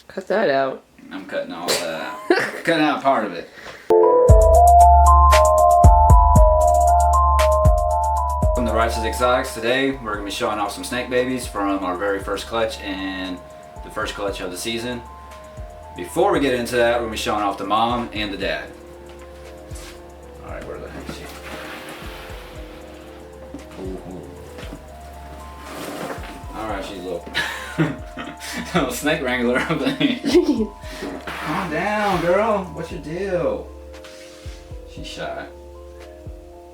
Cut that out. I'm cutting all that. Cutting out part of it. From the Righteous Exotics, today we're going to be showing off some snake babies from our very first clutch and the first clutch of the season. Before we get into that, we're going to be showing off the mom and the dad. Alright, where the heck is she? Alright, she's a little snake wrangler up there. Calm down, girl. What's your deal? She's shy.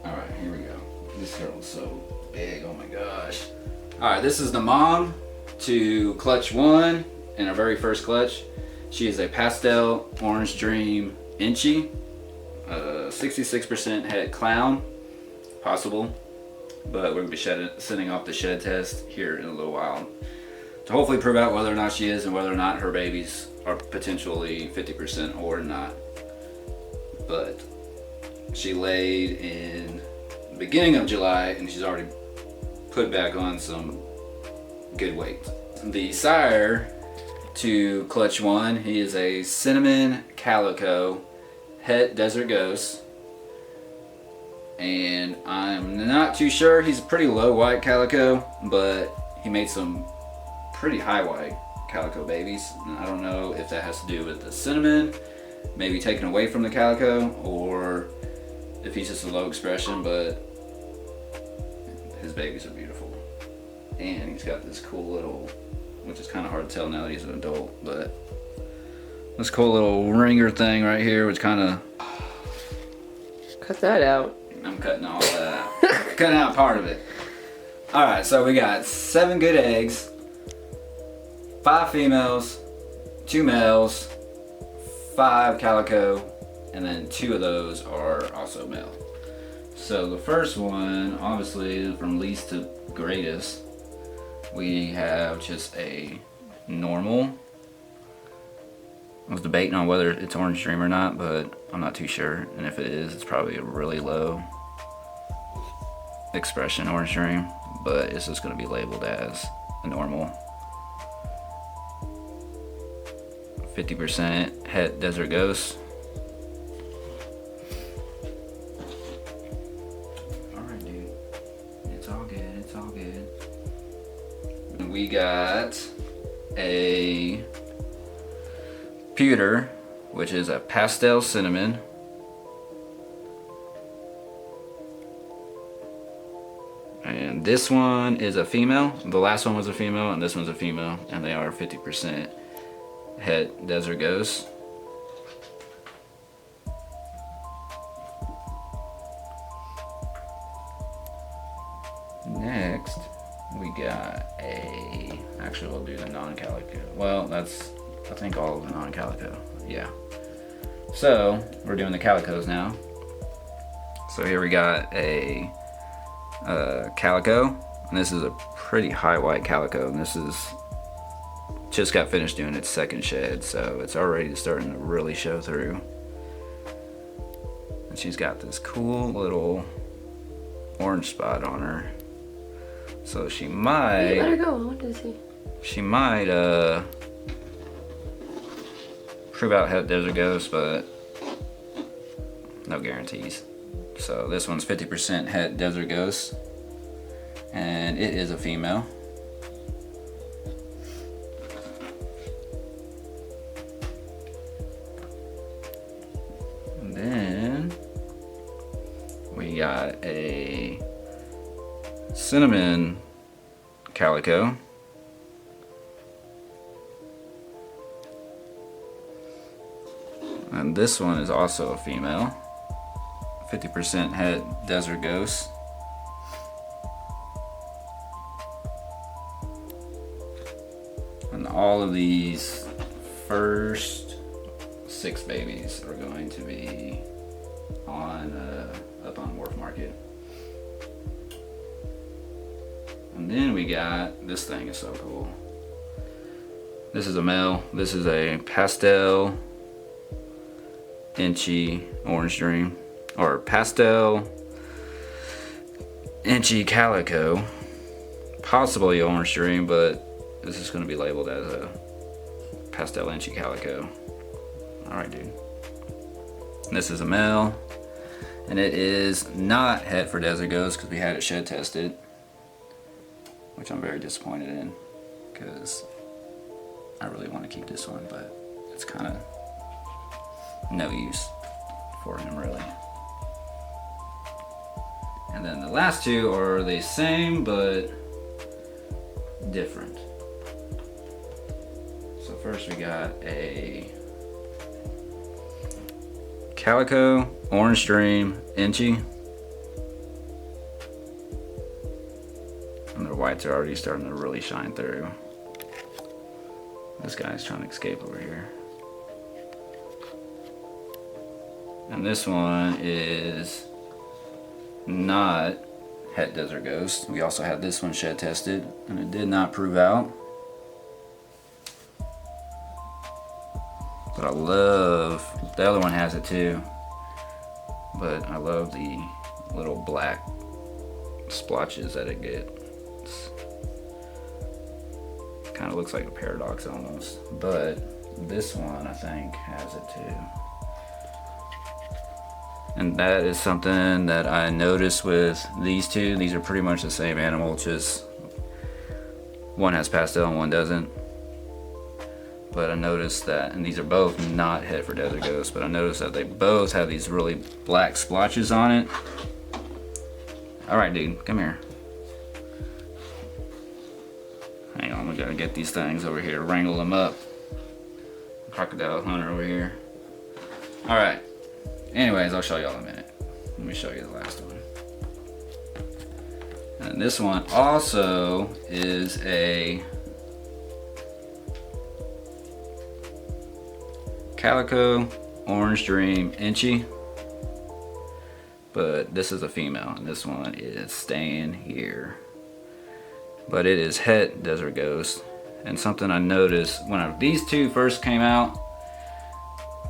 Alright, here we go. This girl is so big, oh my gosh. Alright, this is the mom to clutch 1 in our very first clutch. She is a Pastel Orange Dream Enchi. 66% het clown, possible. But we're going to be sending off the shed test here in a little while to hopefully prove out whether or not she is and whether or not her babies are potentially 50% or not. But she laid in the beginning of July and she's already put back on some good weight. The sire to clutch 1, he is a Cinnamon Calico het desert ghost. And I'm not too sure, he's a pretty low white calico, but he made some pretty high white calico babies. And I don't know if that has to do with the cinnamon, maybe taken away from the calico, or if he's just a low expression, but his babies are beautiful. And he's got this cool little, which is kind of hard to tell now that he's an adult, but this cool little ringer thing right here, which kind of... Cut that out. I'm cutting all that. Cutting out part of it. Alright, so we got 7 good eggs, 5 females, 2 males, 5 calico, and then 2 of those are also male. So the first one, obviously from least to greatest, we have just a normal. I was debating on whether it's Orange Dream or not, but I'm not too sure. And if it is, it's probably a really low expression Orange Dream, but it's just going to be labeled as a normal. 50% het desert ghost. Alright, dude. It's all good, it's all good. And we got a pewter, which is a pastel cinnamon. And this one is a female. The last one was a female, and this one's a female, and they are 50% het desert ghost. Next, we got a. Actually, we'll do the non-calico. Well, that's, I think, all of the non-calico. Yeah. So we're doing the calicos now. So here we got a calico, and this is a pretty high white calico, and this is just got finished doing its second shed, so it's already starting to really show through. And she's got this cool little orange spot on her, so she might. Let her go. I want to see. She might prove out het desert ghost, but no guarantees. So this one's 50% het desert ghost, and it is a female. And then we got a Cinnamon Calico. And this one is also a female. 50% het desert ghost. And all of these first 6 babies are going to be on up on Morph Market. And then we got, this thing is so cool. This is a male. This is a Pastel Enchi Orange Dream, or Pastel Enchi Calico, possibly Orange Dream, but this is going to be labeled as a Pastel Enchi Calico. Alright, dude. This is a male, and it is not het for desert ghost because we had it shed tested, which I'm very disappointed in because I really want to keep this one, but it's kind of no use for him really. And then the last two are the same but different. So first we got a Calico Orange Dream Enchi. And their whites are already starting to really shine through. This guy's trying to escape over here. And this one is not het desert ghost. We also had this one shed tested and it did not prove out. But I love, the other one has it too, but I love the little black splotches that it gets. Kind of looks like a paradox almost, but this one I think has it too. And that is something that I noticed with these two. These are pretty much the same animal, just one has pastel and one doesn't. But I noticed that, and these are both not het for desert ghost, but I noticed that they both have these really black splotches on it. Alright dude, come here. Hang on, we gotta get these things over here, wrangle them up. Crocodile hunter over here. Alright, anyways, I'll show y'all in a minute. Let me show you the last one. And this one also is a Calico Orange Dream Enchi, but this is a female and this one is staying here. But it is het desert ghost, and something I noticed when these two first came out,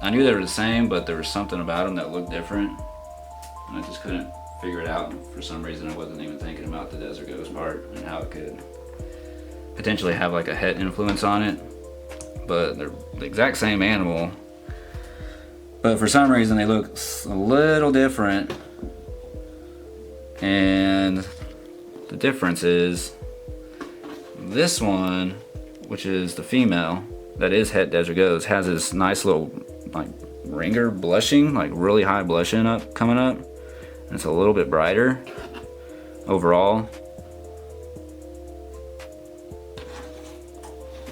I knew they were the same, but there was something about them that looked different and I just couldn't figure it out. For some reason I wasn't even thinking about the desert ghost part and how it could potentially have like a het influence on it, but they're the exact same animal. But for some reason they look a little different, and the difference is this one, which is the female that is het desert ghost, has this nice little like ringer blushing, like really high blushing coming up, and it's a little bit brighter overall.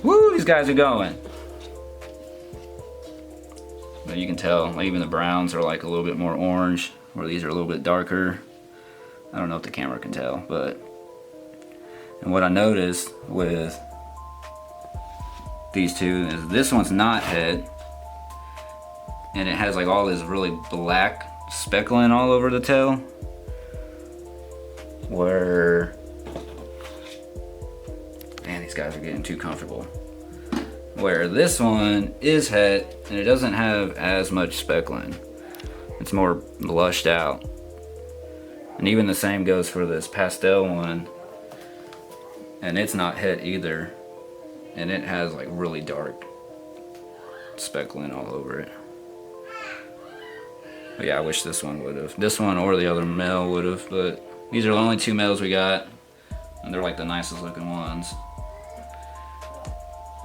Woo, these guys are going. But you can tell, like, even the browns are like a little bit more orange, where these are a little bit darker. I don't know if the camera can tell, but, and what I noticed with these two is this one's not het, and it has like all this really black speckling all over the tail, where, man, these guys are getting too comfortable. Where this one is het and it doesn't have as much speckling. It's more blushed out. And even the same goes for this pastel one. And it's not het either. And it has like really dark speckling all over it. But yeah, I wish this one would have. This one or the other male would have, but these are the only two males we got. And they're like the nicest looking ones.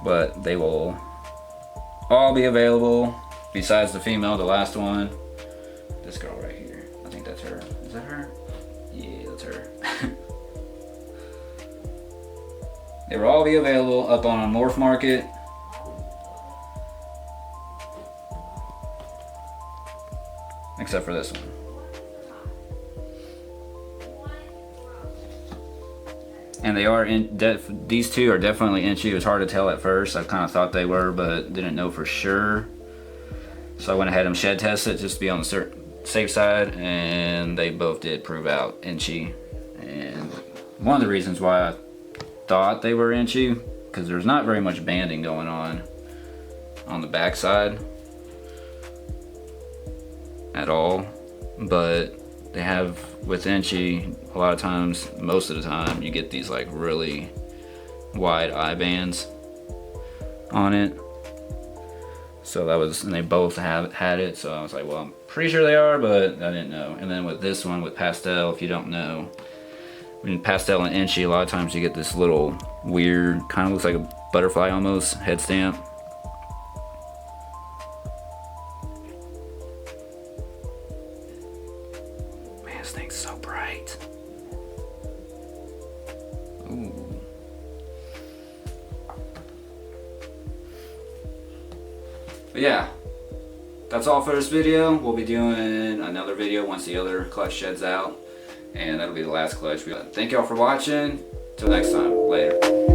But they will all be available besides the female, the last one. This girl right here. I think that's her. Is that her? Yeah, that's her. They will all be available up on a Morph Market. Except for this one. And they are these two are definitely Enchi. It was hard to tell at first. I kind of thought they were, but didn't know for sure. So I went ahead and shed tested just to be on the safe side, and they both did prove out Enchi. And one of the reasons why I thought they were Enchi, because there's not very much banding going on the back side at all, but they have, with Enchi, a lot of times, most of the time, you get these like really wide eye bands on it. So that was, and they both had it. So I was like, well, I'm pretty sure they are, but I didn't know. And then with this one, with Pastel, if you don't know, when Pastel and Enchi, a lot of times you get this little weird, kind of looks like a butterfly almost, head stamp. Man, this thing's so bright. Ooh. But yeah, that's all for this video. We'll be doing another video once the other clutch sheds out, and that'll be the last clutch. Thank y'all for watching. Till next time. Later.